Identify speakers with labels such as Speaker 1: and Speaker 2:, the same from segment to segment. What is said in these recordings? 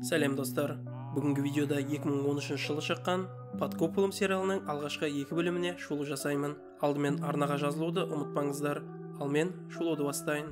Speaker 1: Сәлем достар, бүгінгі видеода 2013 жылы шыққан Подкополым сериалының алғашқы 2 бөліміне шолу жасаймын. Алдымен арнаға жазылуды ұмытпаңыздар, ал мен шолуды бастайын.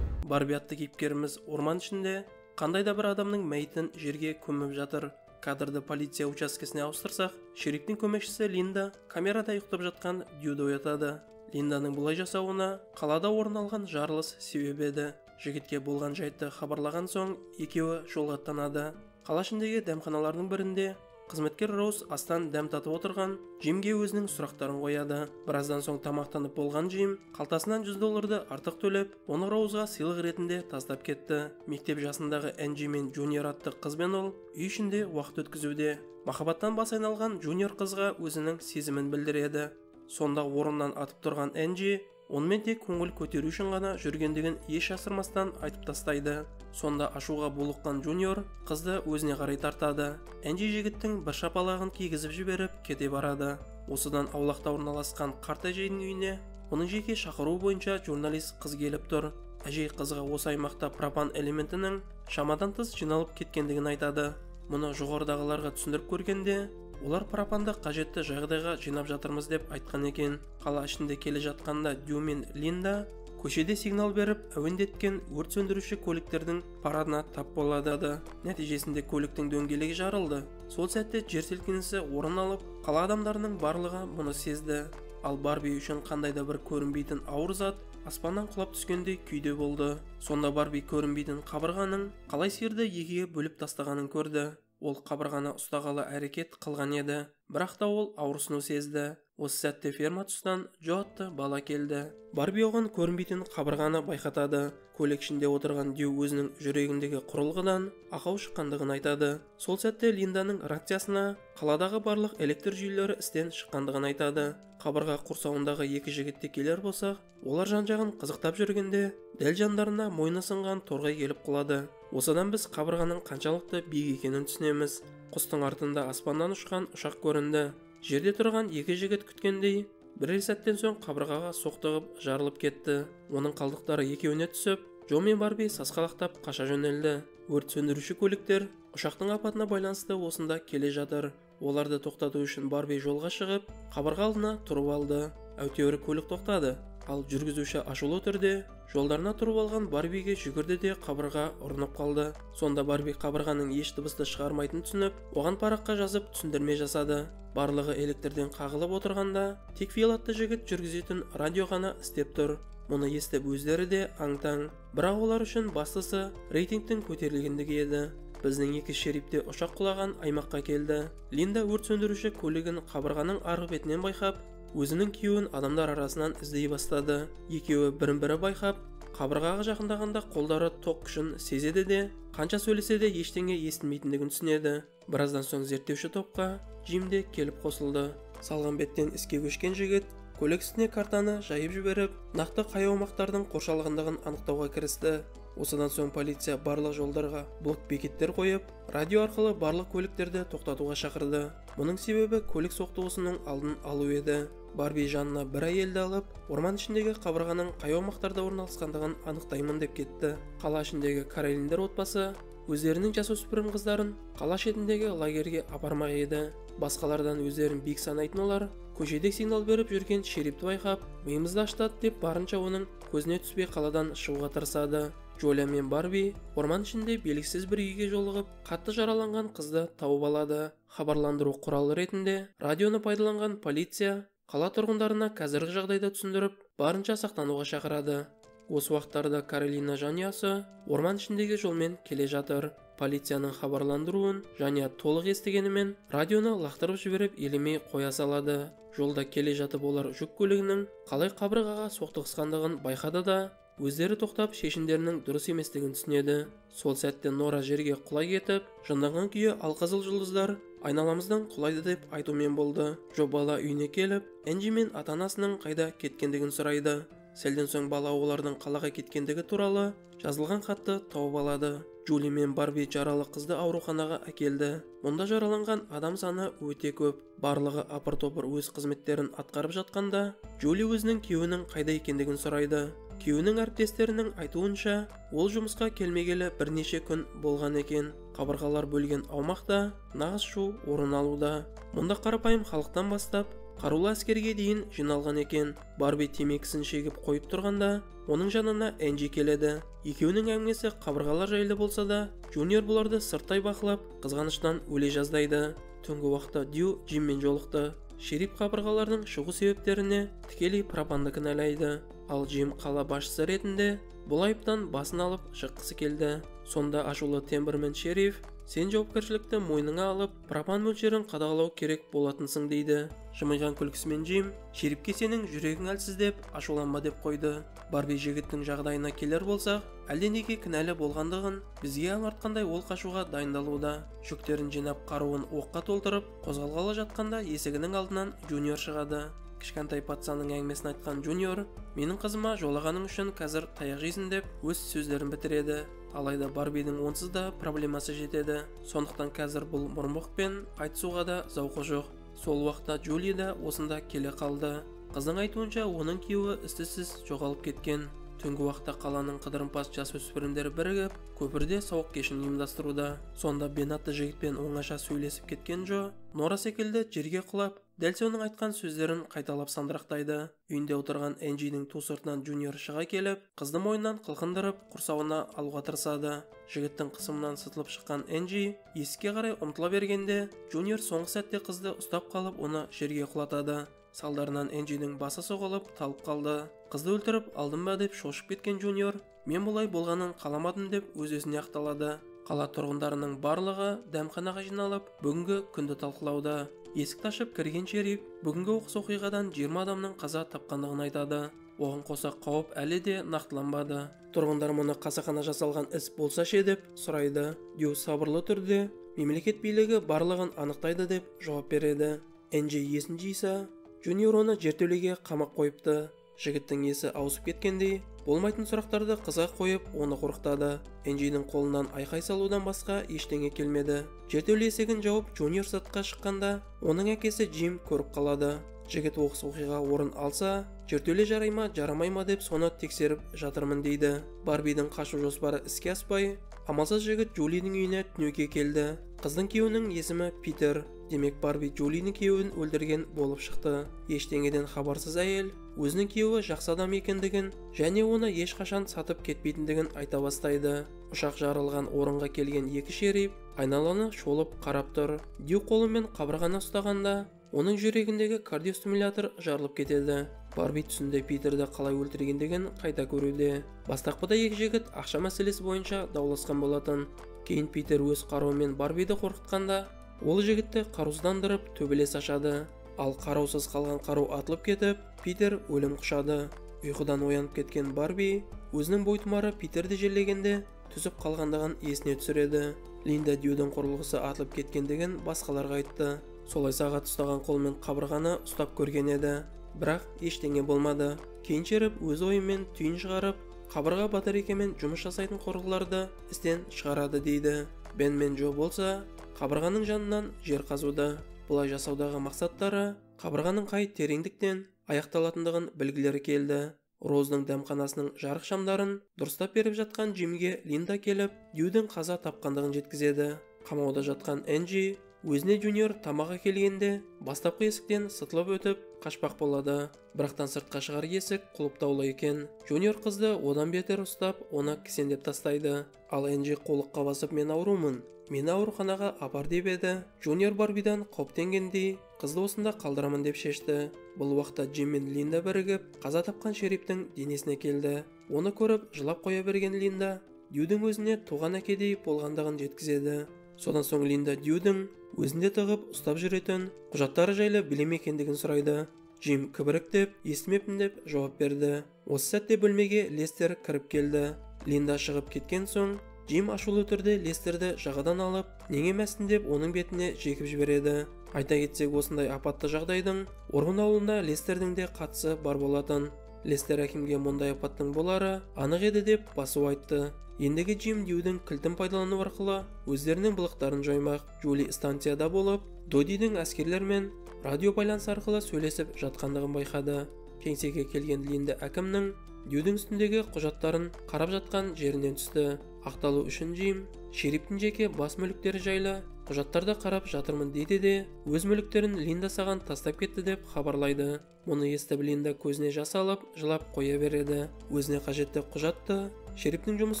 Speaker 1: Барби атты кейіпкеріміз орман ішінде қандай да бір адамның мәйітін жерге көміп жатыр. Кадрды полиция учаскесіне ауыстырсақ, шерифтің көмекшісі Линда камерада ұйықтап жатқан Дьюді оятады. Линданың бұлай жасауына қалада орын алған жарылыс себеп еді. Жігітке болған жайтты хабарлаған соң екеуі жолға аттанады. Қала ішіндегі дәмханалардың бірінде қызметкер Роуз астан дәм татып отырған Джимге өзінің сұрақтарын қояды. Біраздан соң тамақтанып болған Джим қалтасынан $100 артық төлеп, оны Роузға сыйлық ретінде тастап кетті. Мектеп жасындағы Энджи мен Джуниор атты қызбен ол үй ішінде уақыт өткізуде. Махаббаттан бас айналған Джуниор қызға өзінің сезімін білдіреді. Сонда орнынан атып тұрған Энджи онымен тек көңіл көтеру үшін ғана жүргендігін еш жасырмастан айтып тастайды. Сонда ашуға булыққан Джуниор қызды өзіне қарай тартады. Энджи жігіттің бір шапалағын кигізіп жіберіп кете барады. Осыдан аулақта орналасқан қарт әжейдің үйіне оның жеке шақыруы бойынша журналист қыз келіп тұр. Әжей қызға осы аймақта пропан элементінің шамадан тыс жиналып кеткендігін айтады. Мұны жоғарыдағыларға түсіндіріп көргенде олар пропанды қажетті жағдайға жинап жатырмыз деп айтқан екен. Қала ішінде келе жатқанда Дью мен Линда көшеде сигнал беріп әуендеткен өрт сөндіруші көліктердің парадына тап болады. Нәтижесінде көліктің дөңгелегі жарылды. Сол сәтте жер сілкінісі орын алып, қала адамдарының барлығы мұны сезді. Ал Барби үшін қандай да бір көрінбейтін ауыр зат аспаннан құлап түскендей күйде болды. Сонда Барби көрінбейтін қабырғаның қалай сиырды екіге бөліп тастағанын көрді. Ол қабырғаны ұстағалы әрекет қылған еді, бірақ та ол ауырсыну сезді. Осы сәтте ферма тұсынан Джо атты бала келді. Барби оған көрінбейтін қабырғаны байқатады. Көлік ішінде отырған Дью өзінің жүрегіндегі құрылғыдан ақау шыққандығын айтады. Сол сәтте Линданың рациясына қаладағы барлық электр жүйелері істен шыққандығын айтады. Қабырға құрсауындағы екі жігітте келер болсақ, олар жан-жағын қызықтап жүргенде дәл жандарына мойны сынған торғай келіп құлады. Осыдан біз қабырғаның қаншалықты биік екенін түсінеміз. Құстың артында аспаннан ұшқан ұшақ көрінді. Жерде тұрған екі жігіт күткендей бірер сәттен соң қабырғаға соқтығып жарылып кетті. Оның қалдықтары екеуіне түсіп, Джо мен Барби сасқалақтап қаша жөнелді. Өрт сөндіруші көліктер ұшақтың апатына байланысты осында келе жатыр. Оларды тоқтату үшін Барби жолға шығып, қабырға алдына тұрып алды. Әйтеуір көлік тоқтады. Ал жүргізуші ашулы түрде жолдарына тұрып алған Барбиге жүгірді де қабырға ұрынып қалды. Сонда Барби қабырғаның еш дыбысты шығармайтынын түсініп, оған параққа жазып түсіндірме жасады. Барлығы электрден қағылып отырғанда, тек Фил атты жігіт жүргізетін радио ғана істеп тұр. Мұны естіп өздері де аң-таң. Бірақ олар үшін бастысы рейтингтің көтерілгендігі еді. Біздің екі шерифте ұшақ құлаған аймаққа келді. Линда өрт сөндіруші көлігін қабырғаның арғы бетінен байқап, өзінің күйеуін адамдар арасынан іздей бастады. Екеуі бірін-бірі байқап, қабырғаға жақындағанда қолдары тоқ күшін сезеді де, қанша сөйлесе де ештеңе естілмейтіндігін түсінеді. Біраздан соң зерттеуші топқа Джим де келіп қосылды. Салған беттен іске көшкен жігіт көлік үстіне картаны жайып жіберіп, нақты қай аумақтардың қоршалғандығын анықтауға кірісті. Осыдан соң полиция барлық жолдарға блокбекеттер қойып, радио арқылы барлық көліктерді тоқтатуға шақырды. Мұның себебі көлік соқтығысының алдын алу еді. Барби жанына бір әйелді алып, орман ішіндегі қабырғаның қай аумақтарда орналасқандығын анықтаймын деп кетті. Қала ішіндегі Каролиндер отбасы өздерінің жасөспірім қыздарын қала шетіндегі лагерге апармақ еді. Басқалардан өздерін биік санайтын олар көшеде сигнал беріп жүрген шерифті байқап, миымызды аштады деп барынша оның көзіне түспей қаладан шығуға тырысады. Джоля мен Барби орман ішінде белгісіз бір үйге жолығып, қатты жараланған қызды тауып алады. Хабарландыру құралы ретінде радионы пайдаланған полиция қала тұрғындарына қазіргі жағдайды түсіндіріп, барынша сақтануға шақырады. Осы уақыттарда Каролина жанұясы орман ішіндегі жолмен келе жатыр. Полицияның хабарландыруын жанұя толық естігенімен радионы лақтырып жіберіп елемей қоя салады. Жолда келе жатып олар жүк көлігінің қалай қабырғаға соқтығысқандығын байқады да, өздері тоқтап шешімдерінің дұрыс еместігін түсінеді. Сол сәтте Нора жерге құлай кетіп, жынданған күйі алқызыл жұлдыздар айналамыздан құлайды деп айтумен болды. Джо бала үйіне келіп, Энджи мен ата-анасының қайда кеткендігін сұрайды. Сәлден соң бала олардың қалаға кеткендігі туралы жазылған хатты тауып алады. Джули мен Барби жаралы қызды ауруханаға әкелді. Мұнда жараланған адам саны өте көп. Барлығы апыр-топыр өз қызметтерін атқарып жатқанда, Джули өзінің күйеуінің қайда екендігін сұрайды. Күйеуінің әріптестерінің айтуынша, ол жұмысқа келмегелі бірнеше күн болған екен. Қабырғалар бөлген аумақта нағыз шу орын алуда. Мұнда қарапайым халықтан бастап қарулы әскерге дейін жиналған екен. Барби темекісін шегіп қойып тұрғанда, оның жанына Энджи келеді. Екеуінің әңгімесі қабырғалар жайлы болса да, Джуниор бұларды сырттай бақылап, қызғаныштан өле жаздайды. Түнгі уақытта Дью Джиммен жолықты. Шериф қабырғалардың шығу себептеріне тікелей пропанды кінәлайды. Ал Джим қала басшысы ретінде бұл айыптан басын алып шыққысы келді. Сонда ашулы тембермен шериф, сен жауапкершілікті мойныңа алып, пропан мөлшерін қадағалау керек болатынсың дейді. Жымиған күлкісімен Джим, шерифке сенің жүрегің әлсіз деп ашуланба деп қойды. Барби жігіттің жағдайына келер болсақ, әлденеге кінәлі болғандығын бізге аңғартқандай ол қашуға дайындалуда. Жүктерін жинап қаруын оққа толтырып, қозғалғалы жатқанда есігінің алдынан Джуниор шығады. Кішкентай патсаның әңгімесін айтқан Джуниор, менің қызыма жолағаның үшін қазір таяқ жейсің деп өз сөздерін бітіреді. Алайда Барбидің онсыз да проблемасы жетеді. Сондықтан қазір бұл мұрынбоқпен айтысуға да зауқы жоқ. Сол уақытта Джули да осында келе қалды. Қыздың айтуынша оның күйеуі із-түзсіз жоғалып кеткен. Түнгі уақытта қаланың қыдырымпаз жасөспірімдері бірігіп, көпірде сауық кешін ұйымдастыруда. Сонда Бен атты жігітпен оңаша сөйлесіп кеткен Джо, Нора секілді жерге құлап, дәл соның айтқан сөздерін қайталап сандырақтайды. Үйінде отырған Энджидің ту сыртынан Джуниор шыға келіп, қызды мойнынан қылқындырып, құрсауына алуға тырысады. Жігіттің қысымынан сытылып шыққан Энджи есікке қарай ұмтыла бергенде, Джуниор соңғы сәтте қызды ұстап қалып, оны жерге құлатады. Салдарынан Энджидің басы соғылып талып қалды. Қызды өлтіріп алдым ба деп шошып кеткен Джуниор, мен бұлай болғанын қаламадым деп өз-өзіне ақталады. Қала тұрғындарының барлығы дәмханаға жиналып, бүгінгі күнді талқылауда. Есікті ашып кірген шериф бүгінгі оқыс оқиғадан 20 адамның қаза тапқандығын айтады. Оған қоса қауіп әлі де нақтыланбады. Тұрғындар мұны қасақана жасалған іс болса ше деп сұрайды. Дью сабырлы түрде мемлекет билігі барлығын анықтайды деп жауап береді. Энджи есін жиса, Джуниор оны жертөлеге қамап қойыпты. Жігіттің есі ауысып кеткендей, болмайтын сұрақтарды қызға қойып, оны қорқытады. Энджидің қолынан айқай салудан басқа ештеңе келмеді. Жертөле есігін жауып, Джуниор сыртқа шыққанда, оның әкесі Джим көріп қалады. Жігіт оқыс оқиға орын алса, жертөле жарай ма, жарамай ма деп соны тексеріп жатырмын дейді. Барбидің қашу жоспары іске аспай, амалсыз жігіт Джулидің үйіне түнеуге келді. Қыздың күйеуінің есімі Питер. Демек Барби Джулидің күйеуін өлдірген болып шықты. Ештеңеден хабарсыз әйел өзінің күйеуі жақсы адам екендігін және оны ешқашан сатып кетпейтіндігін айта бастайды. Ұшақ жарылған орынға келген екі шериф айналаны шолып қарап тұр. Дью қолымен қабырғаны ұстағанда, оның жүрегіндегі кардиостимулятор жарылып кетеді. Барби түсінде Питерді қалай өлтіргендігін қайта көруде. Бастапқыда екі жігіт ақша мәселесі бойынша дауласқан болатын. Кейін Питер өз қаруымен Барбиді қорқытқанда, ол жігітті қарусыздандырып төбелес ашады. Ал қараусыз қалған қару атылып кетіп, Питер өлім құшады. Ұйқыдан оянып кеткен Барби өзінің бойтұмары Питерді жерлегенде түсіп қалғандығын есіне түсіреді. Линда Дьюдің құрылғысы атылып кеткендігін басқаларға айтты. Солай сағат ұстаған қолмен қабырғаны ұстап көрген еді. Бірақ ештеңе болмады. Кейін шериф өз ойымен түйін шығарып, қабырға батарейкамен жұмыс жасайтын құрылғыларды істен шығарады дейді. Бен мен Джо болса, қабырғаның жанынан жер қазуда. Бұлай жасаудағы мақсаттары қабырғаның қай тереңдіктен аяқталатындығын білгілері келді. Роздың дәмханасының жарық шамдарын дұрыстап беріп жатқан Джимге Линда келіп, Дьюдің қаза тапқандығын жеткізеді. Қамауда жатқан Энджи өзіне Джуниор тамаға келгенде бастапқы есіктен сытылып өтіп қашпақ болады. Бірақтан сыртқа шығар есік құлыптаулы екен. Джуниор қызды одан бетер ұстап, оны кісендеп тастайды. Ал Энджи қолыққа басып, мен аурумын, мені ауруханаға апар деп еді. Джуниор Барбидан қауіптенгендей, қызды осында қалдырамын деп шешті. Бұл уақытта Джим мен Линда бірігіп, қаза тапқан шерифтің денесіне келді. Оны көріп, жылап қоя берген Линда Дьюдің өзіне туған әкедей болғандығын жеткізеді. Содан соң Линда Дьюдің өзінде тығып ұстап жүретін құжаттары жайлы білем екендігін сұрайды. Джим кібіріктеп, естімеппін деп жауап берді. Осы сәтте бөлмеге Лестер кіріп келді. Линда шығып кеткен соң, Джим ашулы түрде Лестерді жағадан алып, неңемәсін деп оның бетіне жекіп жібереді. Айта кетсек, осындай апатты жағдайдың орын алуына Лестердің де қатысы бар болатын. Лестер әкімге мұндай апаттың болары анық еді деп басу айтты. Ендігі Джим Дьюдің кілтін пайдалану арқылы өздерінің былықтарын жоймақ. Джули станцияда болып, Додидің әскерлермен радио байланыс арқылы сөйлесіп жатқандығын байқады. Кеңсеге келген Линда әкімнің Дьюдің үстіндегі құжаттарын қарап жатқан жерінен түсті. Ақталу үшін Джим шерифтің жеке бас мүліктері жайлы құжаттарды қарап жатырмын дейді де, өз мүліктерін Линда саған тастап кетті деп хабарлайды. Мұны естіп Линда көзіне жас алып, жылап қоя береді. Өзіне қажетті құжатты шерифтің жұмыс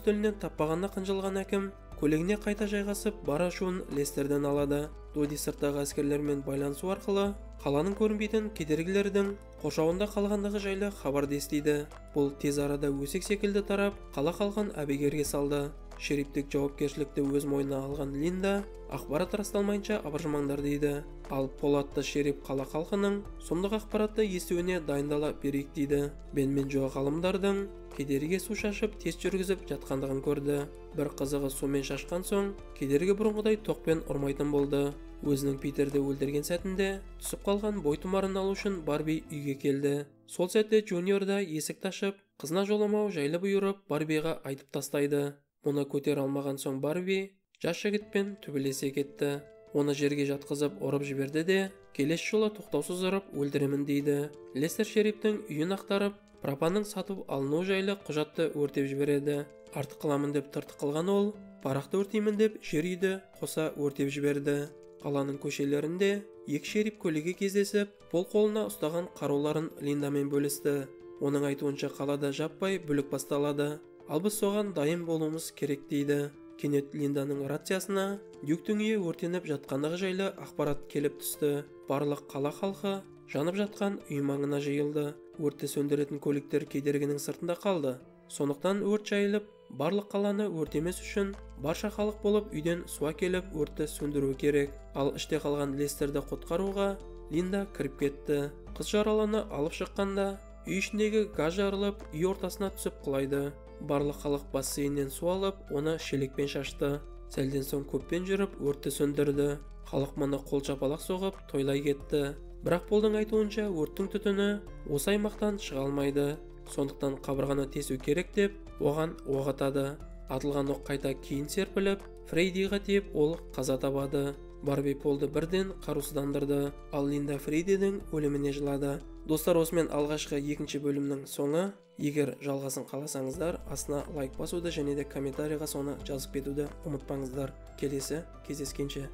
Speaker 1: үстелінен таппағанына қынжылған әкім көлігіне қайта жайғасып бар ашуын Лестерден алады. Доди сырттағы әскерлермен байланысу арқылы қаланың көрінбейтін кедергілердің қоршауында қалғандығы жайлы хабарды естиді. Бұл тез арада өсек секілді тарап, қала халқын әбігерге салды. Шерифтік жауапкершілікті өз мойнына алған Линда ақпарат расталмайынша абыржымаңдар дейді. Ал Пол атты шериф қала халқының сұмдық ақпаратты естуіне дайындала берейік дейді. Бен мен Джо ғалымдардың кедергі су шашып тест жүргізіп жатқандығын көрді. Бір қызығы сумен шашқан соң кедергі бұрынғыдай тоқпен ұрмайтын болды. Өзінің Питерді өлтірген сәтінде түсіп қалған бойтұмарын алу үшін Барби үйге келді. Сол сәтте Джуниор да есікті ашып, қызына жоламау жайлы бұйырып Барбиға айтып тастайды. Оны көтер алмаған соң Барби жас жігітпен төбелесе кетті. Оны жерге жатқызып ұрып жіберді де, келесі жолы тоқтаусыз ұрып өлтіремін дейді. Лестер шерифтің үйін ақтарып, пропанның сатып алыну жайлы құжатты өртеп жібереді. Артық қыламын деп тыртық қылған ол, парақты өртеймін деп жер үйді қоса өртеп жіберді. Қаланың көшелерінде екі шериф көлігі кездесіп, Пол қолына ұстаған қаруларын Линдамен бөлісті. Оның айтуынша қалада жаппай бүлік басталады. Ал біз соған дайын болуымыз керек дейді. Кенет Линданың рациясына Дюктің үйі өртеніп жатқандығы жайлы ақпарат келіп түсті. Барлық қала халқы жанып жатқан үй маңына жиылды. Өртті сөндіретін көліктер кедергінің сыртында қалды. Сондықтан өрт жайылып, барлық қаланы өртемес үшін барша халық болып үйден су келіп өртті сөндіру керек. Ал іште қалған Лестерді құтқаруға Линда кіріп кетті. Қыз жараланы алып шыққанда үй ішіндегі газ жарылып, үй ортасына түсіп құлайды. Барлық халық бассейннен су алып, оны шелекпен шашты. Сәлден соң көппен жүріп өртті сөндірді. Халық мұны қол шапалақ соғып тойлай кетті. Бірақ Полдың айтуынша өрттің түтіні осы аймақтан шыға алмайды. Сондықтан қабырғаны тесу керек деп, оған оқ атады. Атылған оқ қайта кейін серпіліп, Фрейдиға тиіп, ол қаза табады. Барби Полды бірден қарусыздандырды, ал Линда Фрейдидің өліміне жылады. Достар, осымен алғашқы екінші бөлімнің соңы. Егер жалғасын қаласаңыздар, астына лайк басуды және де комментарийға соны жазып кетуді ұмытпаңыздар. Келесі кездескенше.